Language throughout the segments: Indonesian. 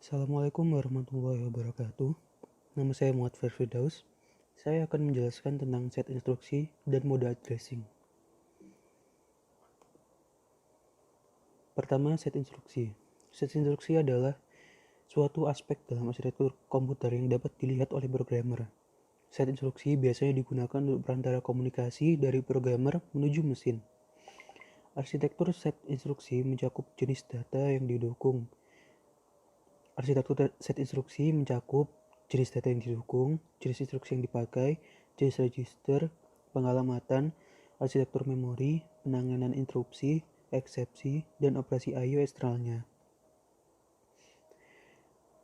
Assalamualaikum warahmatullahi wabarakatuh. Nama saya Muhammad Firdaus. Saya akan menjelaskan tentang set instruksi dan mode addressing. Pertama, set instruksi. Set instruksi adalah suatu aspek dalam arsitektur komputer yang dapat dilihat oleh programmer. Set instruksi biasanya digunakan untuk perantara komunikasi dari programmer menuju mesin. Arsitektur set instruksi mencakup jenis data yang didukung. Arsitektur set instruksi mencakup jenis data yang didukung, jenis instruksi yang dipakai, jenis register, pengalamatan, arsitektur memori, penanganan interupsi, eksepsi, dan operasi I/O eksternalnya.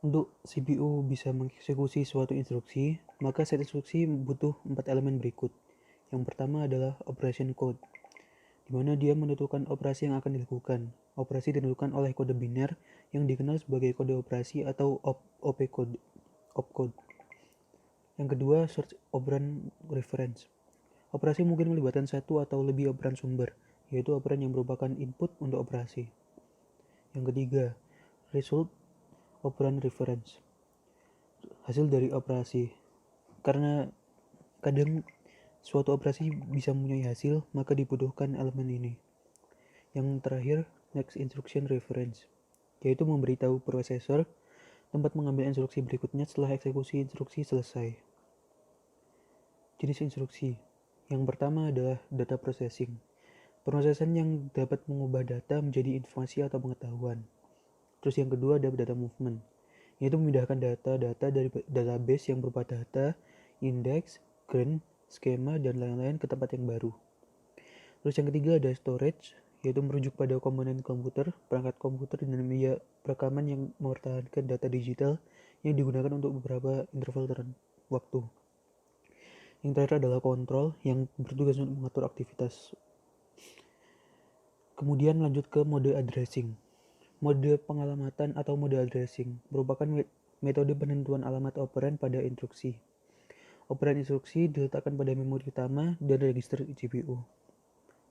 Untuk CPU bisa mengeksekusi suatu instruksi, maka set instruksi butuh 4 elemen berikut. Yang pertama adalah operation code, di mana dia menentukan operasi yang akan dilakukan. Operasi ditentukan oleh kode biner yang dikenal sebagai kode operasi atau opcode. Yang kedua, search operand reference. Operasi mungkin melibatkan satu atau lebih operand sumber, yaitu operand yang merupakan input untuk operasi. Yang ketiga, result operand reference. Hasil dari operasi. Karena kadang suatu operasi bisa mempunyai hasil, maka dibutuhkan elemen ini. Yang terakhir, next instruction reference, yaitu memberitahu prosesor tempat mengambil instruksi berikutnya setelah eksekusi instruksi selesai. Jenis instruksi. Yang pertama adalah data processing. Proses yang dapat mengubah data menjadi informasi atau pengetahuan. Terus yang kedua ada data movement, yaitu memindahkan data-data dari database yang berupa data, indeks, grant, skema, dan lain-lain ke tempat yang baru. Terus yang ketiga ada storage, yaitu merujuk pada komponen komputer, perangkat komputer, dan media perekaman yang mempertahankan data digital yang digunakan untuk beberapa interval waktu. Yang terakhir adalah kontrol yang bertugas untuk mengatur aktivitas. Kemudian lanjut ke mode addressing. Mode pengalamatan atau mode addressing merupakan metode penentuan alamat operan pada instruksi. Operan instruksi diletakkan pada memori utama dan register CPU.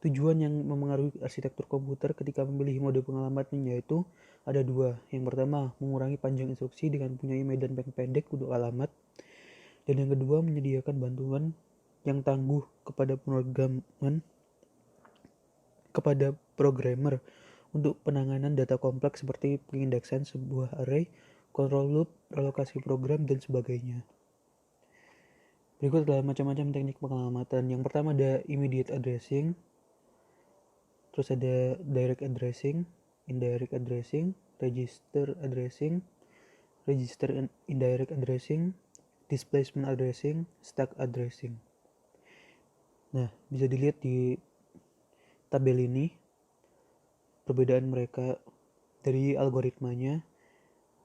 Tujuan yang memengaruhi arsitektur komputer ketika memilih mode pengalamatan yaitu ada dua. Yang pertama, mengurangi panjang instruksi dengan mempunyai medan yang pendek untuk alamat. Dan yang kedua, menyediakan bantuan yang tangguh kepada programmer untuk penanganan data kompleks seperti pengindeksan sebuah array, control loop, relokasi program, dan sebagainya. Berikut adalah macam-macam teknik pengalamatan. Yang pertama ada immediate addressing, terus ada direct addressing, indirect addressing, register addressing, register indirect addressing, displacement addressing, stack addressing. Nah, bisa dilihat di tabel ini perbedaan mereka dari algoritmanya,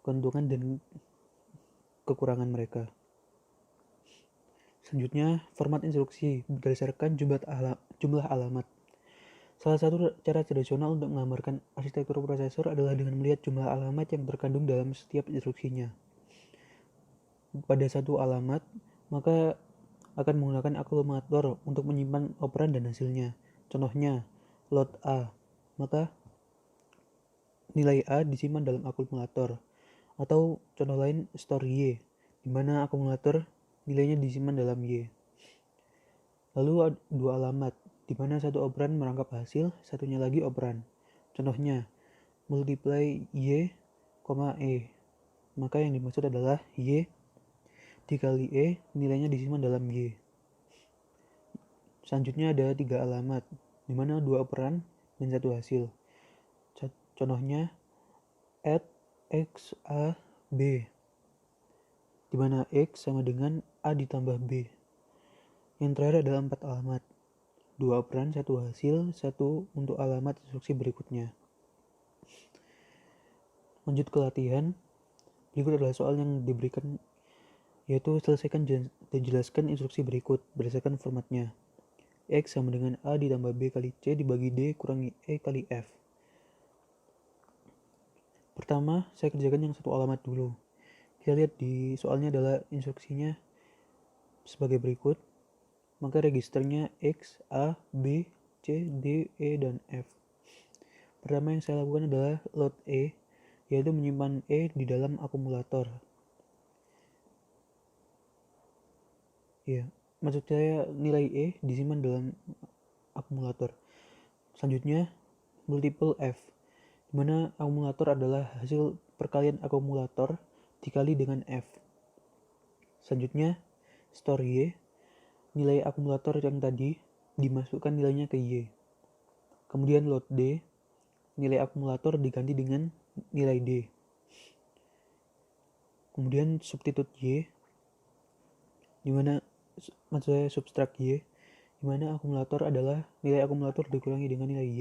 keuntungan dan kekurangan mereka. Selanjutnya, format instruksi berdasarkan jumlah alamat. Salah satu cara tradisional untuk menggambarkan arsitektur prosesor adalah dengan melihat jumlah alamat yang terkandung dalam setiap instruksinya. Pada satu alamat, maka akan menggunakan akumulator untuk menyimpan operan dan hasilnya. Contohnya, load A, maka nilai A disimpan dalam akumulator. Atau contoh lain, store Y, di mana akumulator nilainya disimpan dalam Y. Lalu ada dua alamat, di mana satu operan merangkap hasil, satunya lagi operan. Contohnya, multiply Y, E. Maka yang dimaksud adalah Y dikali E, nilainya disimpan dalam Y. Selanjutnya ada tiga alamat, di mana dua operan dan satu hasil. Contohnya, add X, A, B, di mana X sama dengan A ditambah B. Yang terakhir adalah 4 alamat, 2 operan, 1 hasil, 1 untuk alamat instruksi berikutnya. Lanjut ke latihan. Berikut adalah soal yang diberikan, yaitu selesaikan dan jelaskan instruksi berikut berdasarkan formatnya. X sama dengan A ditambah B kali C dibagi D kurangi E kali F. Pertama, saya kerjakan yang satu alamat dulu. Kita lihat di soalnya adalah instruksinya sebagai berikut. Maka registernya X, A, B, C, D, E, dan F. Pertama yang saya lakukan adalah load E, yaitu menyimpan E di dalam akumulator. Ya, maksud saya nilai E disimpan dalam akumulator. Selanjutnya, multiple F, di mana akumulator adalah hasil perkalian akumulator dikali dengan F. Selanjutnya, store Y, nilai akumulator yang tadi dimasukkan nilainya ke Y. Kemudian load D, nilai akumulator diganti dengan nilai D. Kemudian substitute Y, di mana maksud saya subtract Y, di mana akumulator adalah nilai akumulator dikurangi dengan nilai Y.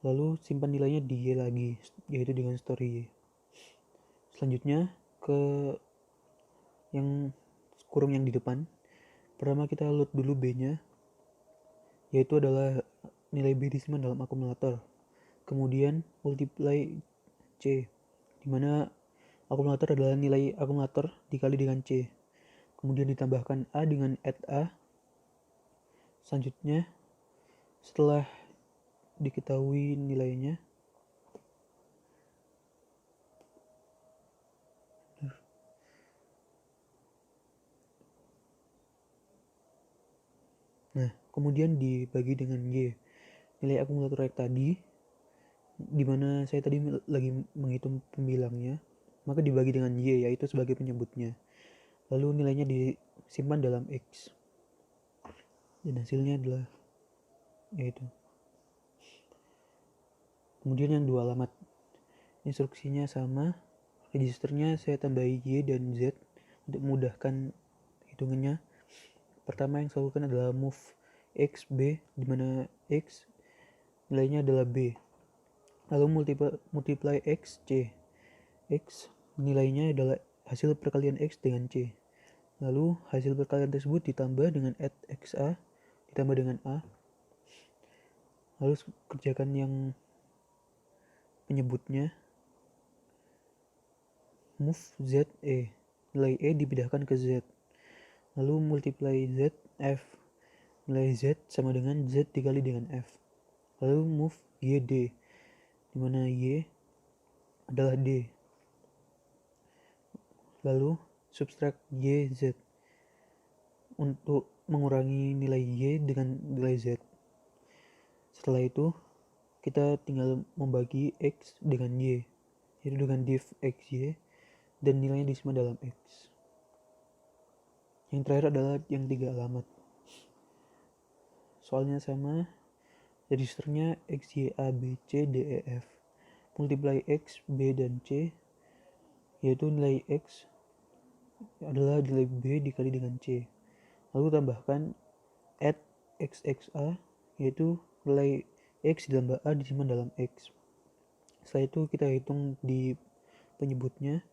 Lalu simpan nilainya di Y lagi, yaitu dengan store Y. Selanjutnya ke yang kurung yang di depan. Pertama kita load dulu B-nya, yaitu adalah nilai B disimpan dalam akumulator. Kemudian multiply C, di mana akumulator adalah nilai akumulator dikali dengan C. Kemudian ditambahkan A dengan add A. Selanjutnya, setelah diketahui nilainya, nah kemudian dibagi dengan Y, nilai akumulator yang tadi, di mana saya tadi lagi menghitung pembilangnya, maka dibagi dengan Y, yaitu sebagai penyebutnya. Lalu nilainya disimpan dalam X, dan hasilnya adalah yaitu. Kemudian yang dua alamat, instruksinya sama, registernya saya tambahi Y dan Z untuk memudahkan hitungannya. Pertama yang saya lakukan adalah move X B, di mana X nilainya adalah B. Lalu multiply X C. X nilainya adalah hasil perkalian X dengan C. Lalu hasil perkalian tersebut ditambah dengan add XA ditambah dengan A. Lalu kerjakan yang penyebutnya. Move Z E, nilai E dipindahkan ke Z. Lalu multiply Z F, nilai Z sama dengan Z dikali dengan F. Lalu move Y D, di mana Y adalah D. Lalu subtract Y Z untuk mengurangi nilai Y dengan nilai Z. Setelah itu kita tinggal membagi X dengan Y, yaitu dengan div XY, dan nilainya disimpan dalam X. Yang terakhir adalah yang tiga alamat. Soalnya sama, registernya X, Y, A, B, C, D, E, F. Multiply X, B, dan C, yaitu nilai X adalah nilai B dikali dengan C. Lalu tambahkan add XXA, yaitu nilai X ditambah A disimpan dalam X. Setelah itu kita hitung di penyebutnya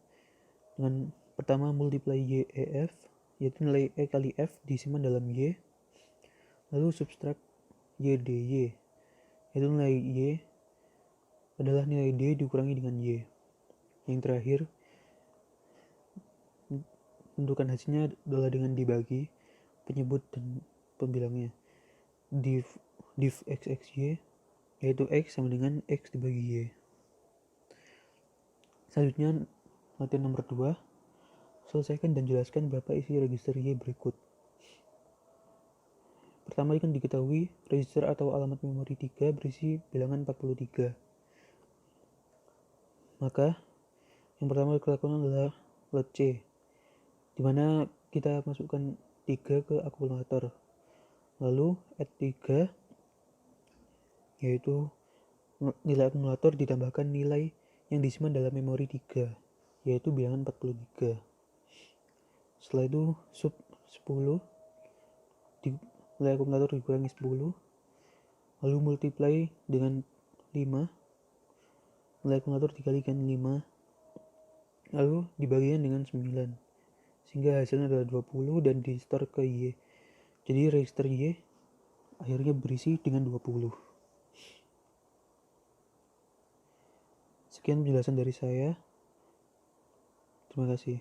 dengan pertama multiply Y, E, F, yaitu nilai E kali F disimpan dalam Y. Lalu subtract Y, D, Y, yaitu nilai Y adalah nilai D dikurangi dengan Y. Yang terakhir, tentukan hasilnya adalah dengan dibagi penyebut dan pembilangnya. Div X, X, Y, yaitu X sama dengan X dibagi Y. Selanjutnya, latihan nomor 2. Selesaikan dan jelaskan berapa isi register Y berikut. Pertama kan diketahui register atau alamat memori 3 berisi bilangan 43. Maka yang pertama dilakukan adalah load C, di mana kita masukkan 3 ke akumulator. Lalu add 3, yaitu nilai akumulator ditambahkan nilai yang disimpan dalam memori 3, yaitu bilangan 43. Setelah itu sub 10, nilai akumulator dikurangi 10, lalu multiply dengan 5, nilai akumulator dikalikan 5, lalu dibagikan dengan 9, sehingga hasilnya adalah 20 dan di store ke Y. Jadi register Y akhirnya berisi dengan 20. Sekian penjelasan dari saya. Terima kasih.